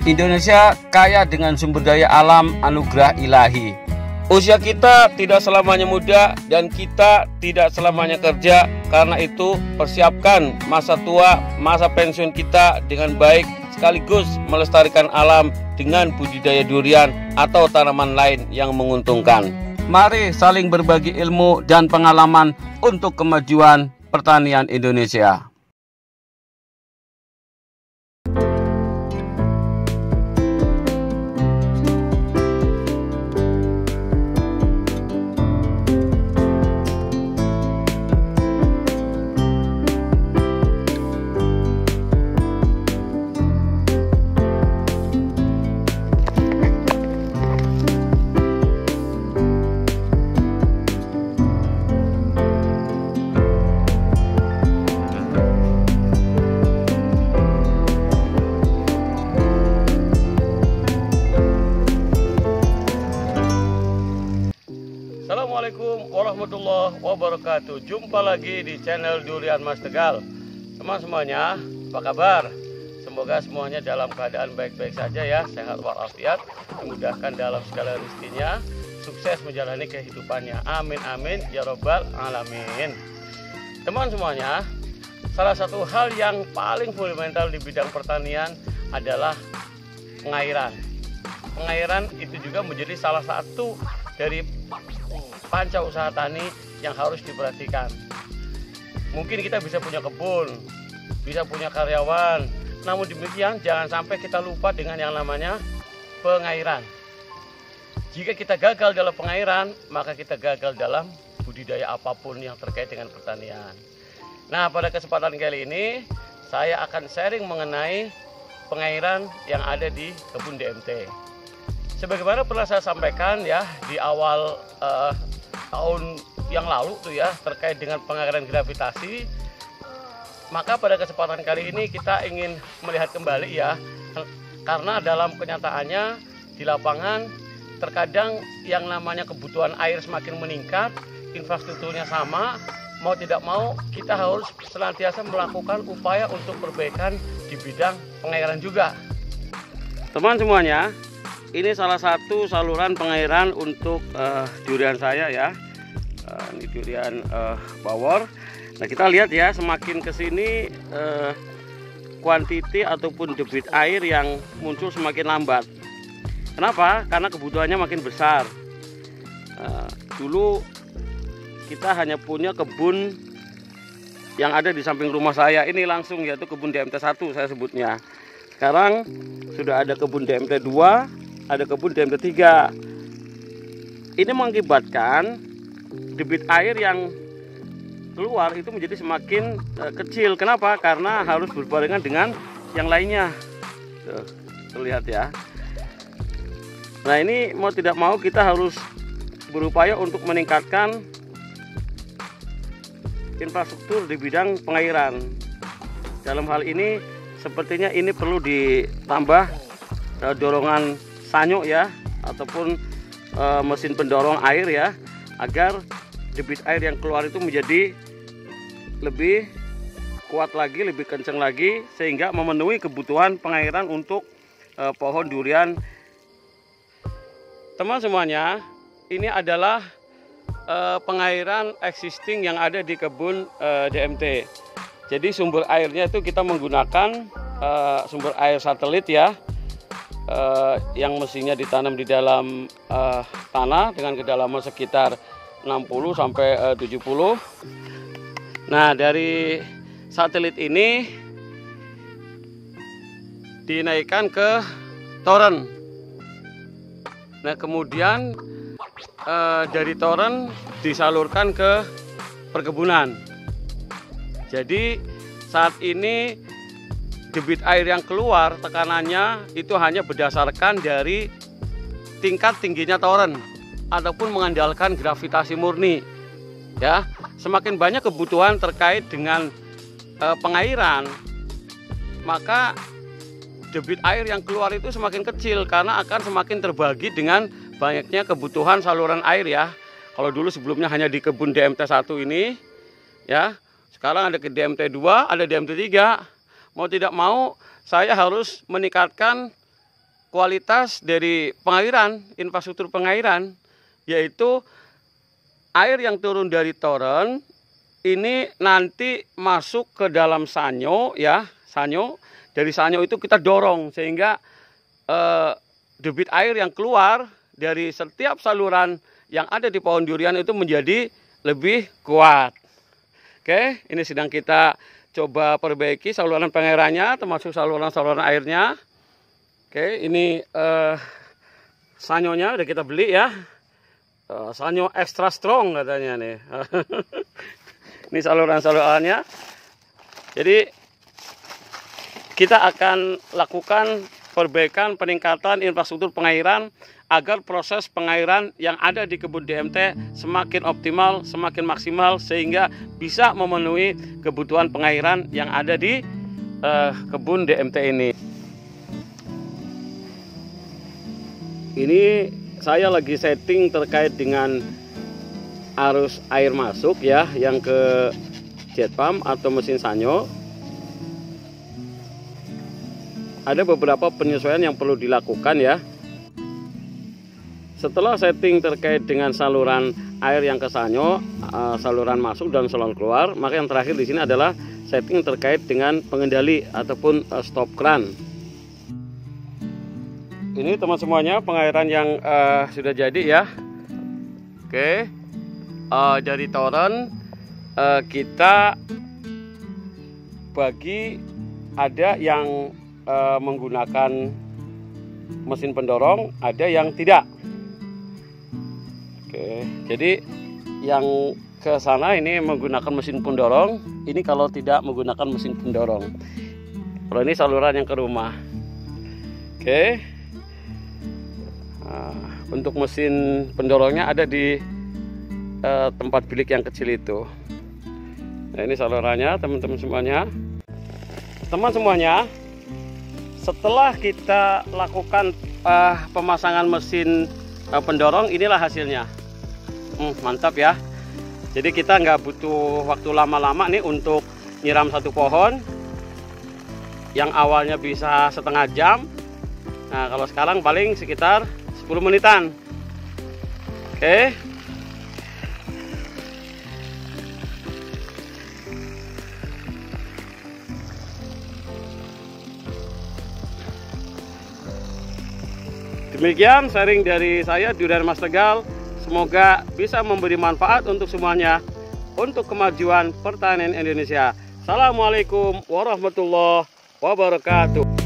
Indonesia kaya dengan sumber daya alam anugerah ilahi. Usia kita tidak selamanya muda dan kita tidak selamanya kerja. Karena itu persiapkan masa tua, masa pensiun kita dengan baik, sekaligus melestarikan alam dengan budidaya durian atau tanaman lain yang menguntungkan. Mari saling berbagi ilmu dan pengalaman untuk kemajuan pertanian Indonesia. Assalamualaikum warahmatullahi wabarakatuh. Jumpa lagi di channel Durian Mas Tegal. Teman semuanya, apa kabar? Semoga semuanya dalam keadaan baik-baik saja ya, sehat walafiat, dimudahkan dalam segala rezekinya, sukses menjalani kehidupannya. Amin amin ya robbal alamin. Teman semuanya, salah satu hal yang paling fundamental di bidang pertanian adalah pengairan. Pengairan itu juga menjadi salah satu dari panca usaha tani yang harus diperhatikan. Mungkin kita bisa punya kebun, bisa punya karyawan, namun demikian jangan sampai kita lupa dengan yang namanya pengairan. Jika kita gagal dalam pengairan, maka kita gagal dalam budidaya apapun yang terkait dengan pertanian. Nah, pada kesempatan kali ini saya akan sharing mengenai pengairan yang ada di kebun DMT. Sebagaimana pernah saya sampaikan ya di awal tahun yang lalu tuh ya, terkait dengan pengairan gravitasi, maka pada kesempatan kali ini kita ingin melihat kembali ya, karena dalam kenyataannya di lapangan terkadang yang namanya kebutuhan air semakin meningkat, infrastrukturnya sama, mau tidak mau kita harus senantiasa melakukan upaya untuk perbaikan di bidang pengairan juga. Teman semuanya, ini salah satu saluran pengairan untuk durian saya ya. Ini durian bawor. Nah, kita lihat ya, semakin kesini kuantiti ataupun debit air yang muncul semakin lambat. Kenapa? Karena kebutuhannya makin besar. Dulu kita hanya punya kebun yang ada di samping rumah saya ini langsung, yaitu kebun DMT 1 saya sebutnya. Sekarang sudah ada kebun DMT 2, ada kebun DMT 3. Ini mengakibatkan debit air yang keluar itu menjadi semakin kecil. Kenapa? Karena harus berbarengan dengan yang lainnya. Tuh, terlihat ya. Nah, ini mau tidak mau kita harus berupaya untuk meningkatkan infrastruktur di bidang pengairan. Dalam hal ini sepertinya ini perlu ditambah dorongan sanyuk ya, ataupun mesin pendorong air ya, agar debit air yang keluar itu menjadi lebih kuat lagi, lebih kencang lagi, sehingga memenuhi kebutuhan pengairan untuk pohon durian. Teman semuanya, ini adalah pengairan existing yang ada di kebun DMT. Jadi sumber airnya itu kita menggunakan sumber air satelit ya, yang mestinya ditanam di dalam tanah dengan kedalaman sekitar 60 sampai 70. Nah, dari satelit ini dinaikkan ke toren. Nah, kemudian dari toren disalurkan ke perkebunan. Jadi saat ini debit air yang keluar tekanannya itu hanya berdasarkan dari tingkat tingginya toren ataupun mengandalkan gravitasi murni ya. Semakin banyak kebutuhan terkait dengan pengairan, maka debit air yang keluar itu semakin kecil karena akan semakin terbagi dengan banyaknya kebutuhan saluran air ya. Kalau dulu sebelumnya hanya di kebun DMT 1 ini ya, sekarang ada ke DMT 2, ada DMT 3. Mau tidak mau saya harus meningkatkan kualitas dari pengairan, infrastruktur pengairan, yaitu air yang turun dari toren ini nanti masuk ke dalam sanyo ya, sanyo. Dari sanyo itu kita dorong sehingga debit air yang keluar dari setiap saluran yang ada di pohon durian itu menjadi lebih kuat. Oke, ini sedang kita coba perbaiki saluran pengairannya, termasuk saluran-saluran airnya. Oke, ini sanyonya udah kita beli ya. Sanyo extra strong katanya nih. Ini saluran-salurannya. Jadi kita akan lakukan perbaikan peningkatan infrastruktur pengairan agar proses pengairan yang ada di kebun DMT semakin optimal, semakin maksimal sehingga bisa memenuhi kebutuhan pengairan yang ada di kebun DMT ini. Ini saya lagi setting terkait dengan arus air masuk ya, yang ke jet pump atau mesin sanyo. Ada beberapa penyesuaian yang perlu dilakukan ya. Setelah setting terkait dengan saluran air yang ke sanyo, saluran masuk dan saluran keluar, maka yang terakhir di sini adalah setting terkait dengan pengendali ataupun stop kran. Ini teman semuanya pengairan yang sudah jadi ya. Oke, dari toren kita bagi, ada yang menggunakan mesin pendorong, ada yang tidak. Oke, jadi yang ke sana ini menggunakan mesin pendorong. Ini kalau tidak menggunakan mesin pendorong. Kalau ini saluran yang ke rumah. Oke. Untuk mesin pendorongnya ada di tempat bilik yang kecil itu. Nah, ini salurannya teman-teman semuanya. Teman semuanya, setelah kita lakukan pemasangan mesin pendorong, inilah hasilnya. Mantap ya. Jadi kita nggak butuh waktu lama-lama nih untuk nyiram satu pohon yang awalnya bisa setengah jam. Nah, kalau sekarang paling sekitar 10 menitan. Oke. Demikian sharing dari saya Durian Mas Tegal. Semoga bisa memberi manfaat untuk semuanya, untuk kemajuan pertanian Indonesia. Assalamualaikum warahmatullahi wabarakatuh.